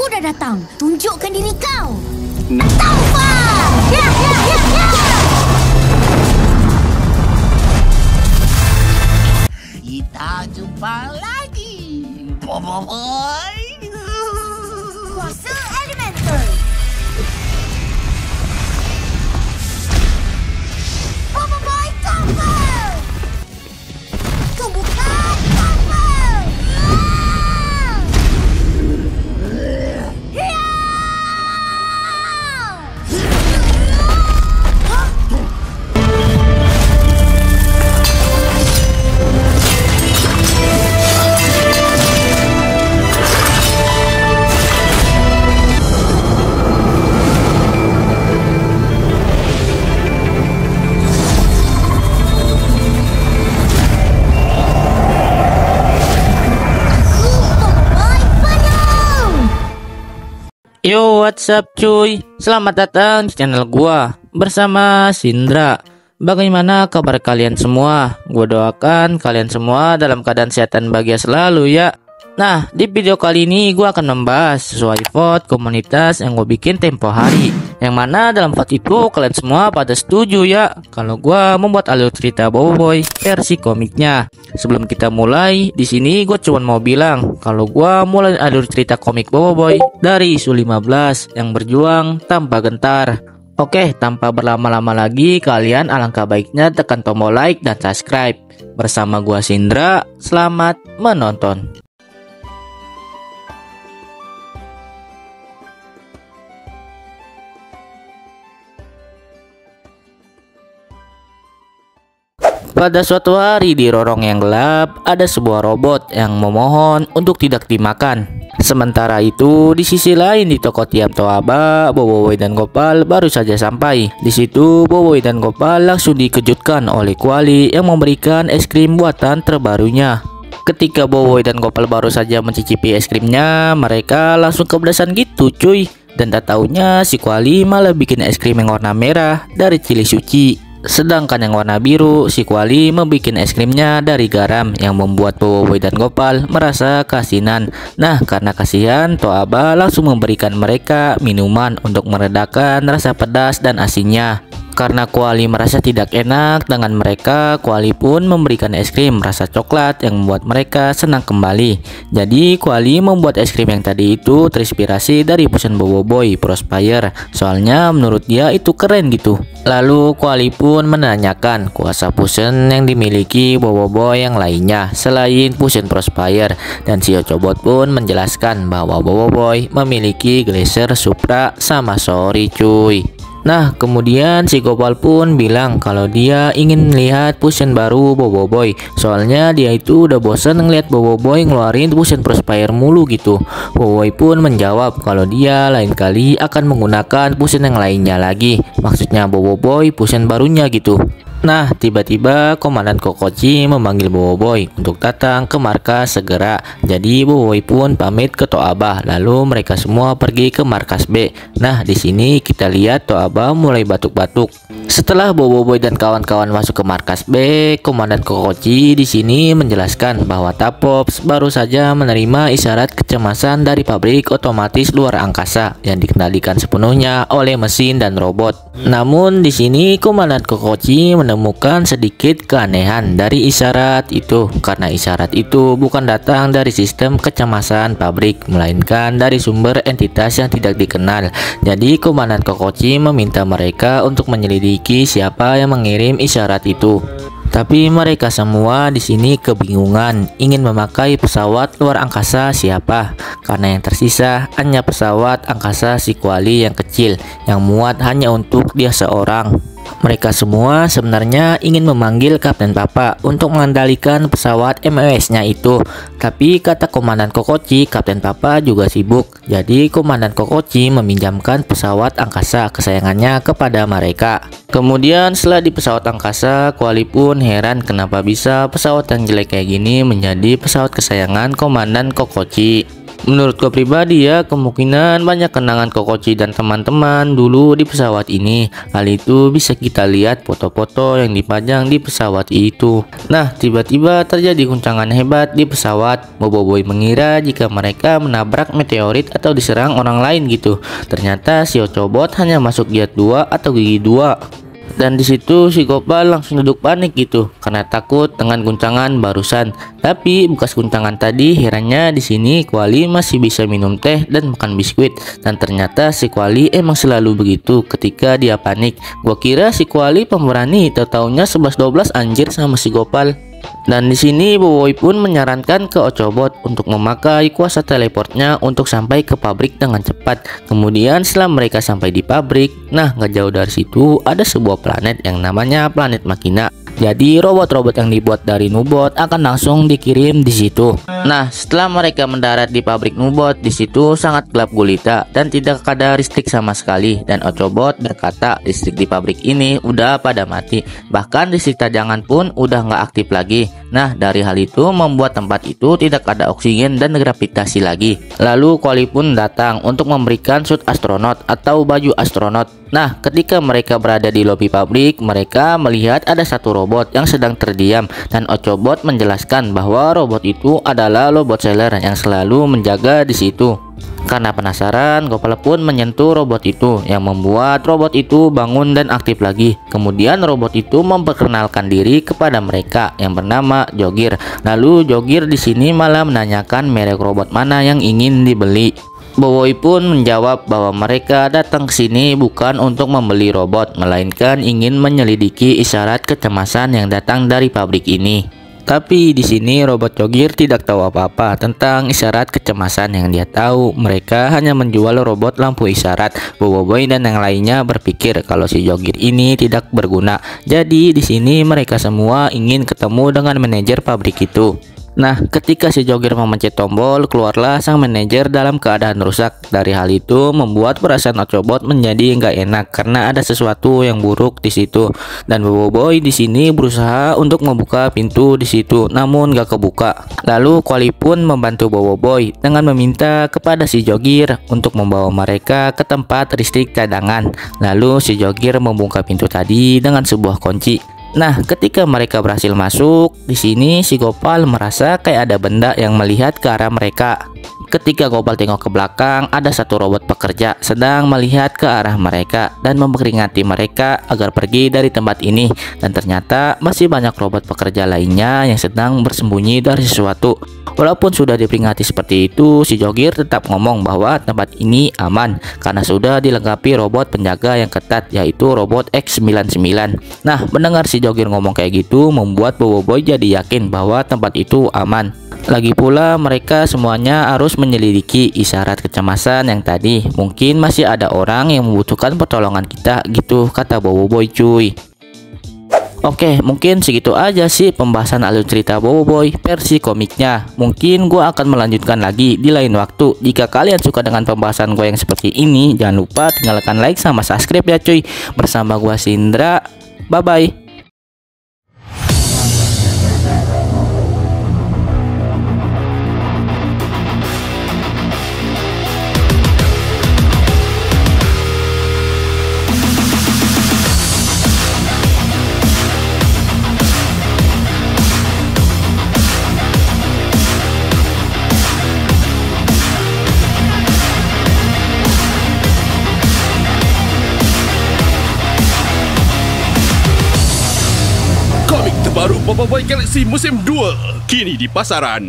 Aku dah datang. Tunjukkan diri kau. Taufa! Ya, ya, ya, ya! Kita jumpa lagi, Boboiboy. Kuasa Elemental. Boboiboy cover! Tumbukan cover! Ya! Yo, what's up cuy? Selamat datang di channel gua bersama Sindra. Bagaimana kabar kalian semua? Gua doakan kalian semua dalam keadaan sehat dan bahagia selalu ya. Nah, di video kali ini gua akan membahas sesuai vote komunitas yang gue bikin tempo hari. Yang mana dalam vote itu kalian semua pada setuju ya kalau gua membuat alur cerita Boboiboy versi komiknya. Sebelum kita mulai, di sini gue cuma mau bilang kalau gua mulai alur cerita komik Boboiboy dari isu 15 yang berjuang tanpa gentar. Oke, tanpa berlama-lama lagi, kalian alangkah baiknya tekan tombol like dan subscribe. Bersama gua Sindra, selamat menonton. Pada suatu hari di lorong yang gelap, ada sebuah robot yang memohon untuk tidak dimakan. Sementara itu, di sisi lain di toko tiap Toaba, Boboiboy dan Gopal baru saja sampai. Di situ, Boboiboy dan Gopal langsung dikejutkan oleh Kuali yang memberikan es krim buatan terbarunya. Ketika Boboiboy dan Gopal baru saja mencicipi es krimnya, mereka langsung kepedesan gitu cuy. Dan tak taunya si Kuali malah bikin es krim yang warna merah dari cili suci. Sedangkan yang warna biru, si Kuali membuat es krimnya dari garam yang membuat Boboiboy dan Gopal merasa kasihan. Nah, karena kasihan, Toaba langsung memberikan mereka minuman untuk meredakan rasa pedas dan asinnya. Karena Kuali merasa tidak enak dengan mereka, Kuali pun memberikan es krim rasa coklat yang membuat mereka senang kembali. Jadi Kuali membuat es krim yang tadi itu terinspirasi dari Fusion Boboiboy Prospire. Soalnya menurut dia itu keren gitu. Lalu Kuali pun menanyakan kuasa fusion yang dimiliki Boboiboy yang lainnya selain Fusion Prospire. Dan si Ochobot pun menjelaskan bahwa Boboiboy memiliki Glacier Supra sama Sorry cuy. Nah, kemudian si Gopal pun bilang kalau dia ingin melihat fusion baru Boboiboy. Soalnya dia itu udah bosan ngeliat Boboiboy ngeluarin fusion Prospire mulu gitu. Boboiboy pun menjawab kalau dia lain kali akan menggunakan fusion yang lainnya lagi. Maksudnya Boboiboy fusion barunya gitu. Nah, tiba-tiba Komandan Kokochi memanggil Boboiboy untuk datang ke markas segera. Jadi Boboiboy pun pamit ke Toaba, lalu mereka semua pergi ke markas B. Nah, di sini kita lihat Toaba mulai batuk-batuk. Setelah Boboiboy dan kawan-kawan masuk ke markas B, Komandan Kokochi di sini menjelaskan bahwa Tapops baru saja menerima isyarat kecemasan dari pabrik otomatis luar angkasa yang dikendalikan sepenuhnya oleh mesin dan robot. Namun di sini Komandan Kokochi menemukan sedikit keanehan dari isyarat itu, karena isyarat itu bukan datang dari sistem kecemasan pabrik, melainkan dari sumber entitas yang tidak dikenal. Jadi Komandan Kokochi meminta mereka untuk menyelidiki siapa yang mengirim isyarat itu. Tapi mereka semua di sini kebingungan ingin memakai pesawat luar angkasa siapa, karena yang tersisa hanya pesawat angkasa si Kuali yang kecil yang muat hanya untuk dia seorang. Mereka semua sebenarnya ingin memanggil Kapten Papa untuk mengendalikan pesawat MOS-nya itu. Tapi kata Komandan Kokochi, Kapten Papa juga sibuk. Jadi Komandan Kokochi meminjamkan pesawat angkasa kesayangannya kepada mereka. Kemudian setelah di pesawat angkasa, Kuali pun heran kenapa bisa pesawat yang jelek kayak gini menjadi pesawat kesayangan Komandan Kokochi. Menurut gue pribadi ya, kemungkinan banyak kenangan Kokochi dan teman-teman dulu di pesawat ini. Hal itu bisa kita lihat foto-foto yang dipajang di pesawat itu. Nah, tiba-tiba terjadi guncangan hebat di pesawat. Boboiboy mengira jika mereka menabrak meteorit atau diserang orang lain gitu. Ternyata si Ochobot hanya masuk giat 2 atau gigi 2. Dan di situ si Gopal langsung duduk panik gitu karena takut dengan guncangan barusan. Tapi bekas guncangan tadi, herannya di sini Kuali masih bisa minum teh dan makan biskuit. Dan ternyata si Kuali emang selalu begitu ketika dia panik. Gua kira si Kuali pemberani, tahu-taunya 11-12 anjir sama si Gopal. Dan di sini Boboiboy pun menyarankan ke Ochobot untuk memakai kuasa teleportnya untuk sampai ke pabrik dengan cepat. Kemudian setelah mereka sampai di pabrik, nah gak jauh dari situ ada sebuah planet yang namanya planet Makina. Jadi robot-robot yang dibuat dari Nubot akan langsung dikirim di situ. Nah, setelah mereka mendarat di pabrik Nubot, di situ sangat gelap gulita dan tidak ada listrik sama sekali. Dan Ochobot berkata listrik di pabrik ini udah pada mati. Bahkan listrik cadangan pun udah nggak aktif lagi. Nah, dari hal itu membuat tempat itu tidak ada oksigen dan gravitasi lagi. Lalu Kuali pun datang untuk memberikan suit astronot atau baju astronot. Nah, ketika mereka berada di lobi pabrik, mereka melihat ada satu robot yang sedang terdiam. Dan Ochobot menjelaskan bahwa robot itu adalah robot sailor yang selalu menjaga di situ. Karena penasaran, Gopal pun menyentuh robot itu yang membuat robot itu bangun dan aktif lagi. Kemudian robot itu memperkenalkan diri kepada mereka yang bernama Jogir. Lalu Jogir di sini malah menanyakan merek robot mana yang ingin dibeli. Boboiboy pun menjawab bahwa mereka datang ke sini bukan untuk membeli robot, melainkan ingin menyelidiki isyarat kecemasan yang datang dari pabrik ini. Tapi di sini robot Jogir tidak tahu apa-apa tentang isyarat kecemasan yang dia tahu. Mereka hanya menjual robot lampu isyarat. Boboiboy dan yang lainnya berpikir kalau si Jogir ini tidak berguna. Jadi di sini mereka semua ingin ketemu dengan manajer pabrik itu. Nah, ketika si Jogir memencet tombol, keluarlah sang manajer dalam keadaan rusak. Dari hal itu membuat perasaan Ochobot menjadi nggak enak karena ada sesuatu yang buruk di situ. Dan Boboiboy di sini berusaha untuk membuka pintu di situ, namun nggak kebuka. Lalu Kuali pun membantu Boboiboy dengan meminta kepada si Jogir untuk membawa mereka ke tempat listrik cadangan. Lalu si Jogir membuka pintu tadi dengan sebuah kunci. Nah, ketika mereka berhasil masuk, di sini si Gopal merasa kayak ada benda yang melihat ke arah mereka. Ketika Gopal tengok ke belakang, ada satu robot pekerja sedang melihat ke arah mereka dan memperingati mereka agar pergi dari tempat ini. Dan ternyata masih banyak robot pekerja lainnya yang sedang bersembunyi dari sesuatu. Walaupun sudah diperingati seperti itu, si Jogir tetap ngomong bahwa tempat ini aman karena sudah dilengkapi robot penjaga yang ketat, yaitu robot X99. Nah, mendengar si Jogir ngomong kayak gitu membuat Boboiboy jadi yakin bahwa tempat itu aman. Lagi pula mereka semuanya harus menyelidiki isyarat kecemasan yang tadi. Mungkin masih ada orang yang membutuhkan pertolongan kita gitu, kata Boboiboy cuy. Oke, mungkin segitu aja sih pembahasan alur cerita Boboiboy versi komiknya. Mungkin gue akan melanjutkan lagi di lain waktu. Jika kalian suka dengan pembahasan gue yang seperti ini, jangan lupa tinggalkan like sama subscribe ya cuy. Bersama gue Sindra, bye bye. Baru Boboiboy Galaxy Musim 2 kini di pasaran.